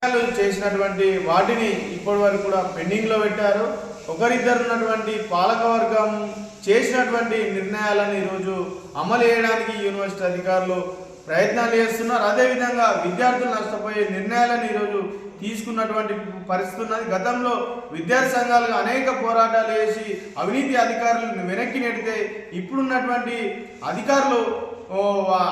చేసినటువంటి వాటిని ఇప్పటి వరకు కూడా పెండింగ్లో పెట్టారు. ఒకరిద్దరు ఉన్నటువంటి పాలకవర్గం చేసినటువంటి నిర్ణయాలను ఈరోజు అమలు చేయడానికి యూనివర్సిటీ అధికారులు ప్రయత్నాలు చేస్తున్నారు. అదేవిధంగా విద్యార్థులు నష్టపోయే నిర్ణయాలను ఈరోజు తీసుకున్నటువంటి పరిస్థితి ఉన్నది. గతంలో విద్యార్థి సంఘాలు అనేక పోరాటాలు చేసి అవినీతి అధికారులను వెనక్కి నెడితే ఇప్పుడున్నటువంటి అధికారులు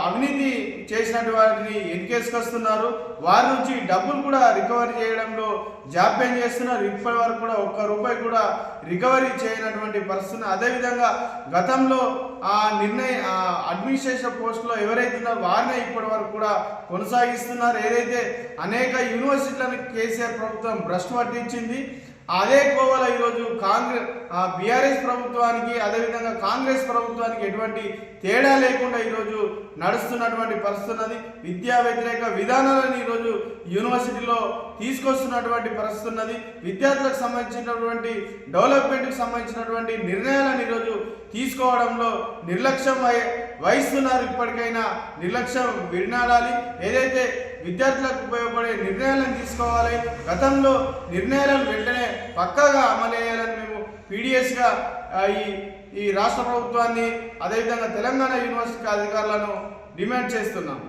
అవినీతి చేసినటువంటి వారిని ఎన్కేసుకొస్తున్నారు. వారి నుంచి డబ్బులు కూడా రికవరీ చేయడంలో జాప్యం చేస్తున్నారు. ఇప్పటి వరకు కూడా ఒక్క రూపాయి కూడా రికవరీ చేయనటువంటి పరిస్థితి. అదేవిధంగా గతంలో అడ్మినిస్ట్రేషన్ పోస్టులో ఎవరైతే ఉన్నారో వారినే ఇప్పటి వరకు కూడా కొనసాగిస్తున్నారు. ఏదైతే అనేక యూనివర్సిటీలను కేసీఆర్ ప్రభుత్వం భ్రష్టు పట్టించింది, అదే కోవల ఈరోజు బీఆర్ఎస్ ప్రభుత్వానికి అదేవిధంగా కాంగ్రెస్ ప్రభుత్వానికి ఎటువంటి తేడా లేకుండా ఈరోజు నడుస్తున్నటువంటి పరిస్థితి ఉన్నది. విద్యా వ్యతిరేక విధానాలను ఈరోజు యూనివర్సిటీలో తీసుకొస్తున్నటువంటి పరిస్థితి ఉన్నది. విద్యార్థులకు సంబంధించినటువంటి డెవలప్మెంట్కి సంబంధించినటువంటి నిర్ణయాలను ఈరోజు తీసుకోవడంలో నిర్లక్ష్యం వహిస్తున్నారు. ఇప్పటికైనా నిర్లక్ష్యం విడనాడాలి. ఏదైతే విద్యార్థులకు ఉపయోగపడే నిర్ణయాలను తీసుకోవాలి. గతంలో నిర్ణయాలను వెంటనే పక్కాగా అమలు చేయాలని మేము పీడిఎస్గా ఈ రాష్ట్ర ప్రభుత్వాన్ని అదేవిధంగా తెలంగాణ యూనివర్సిటీ అధికారులను డిమాండ్ చేస్తున్నాం.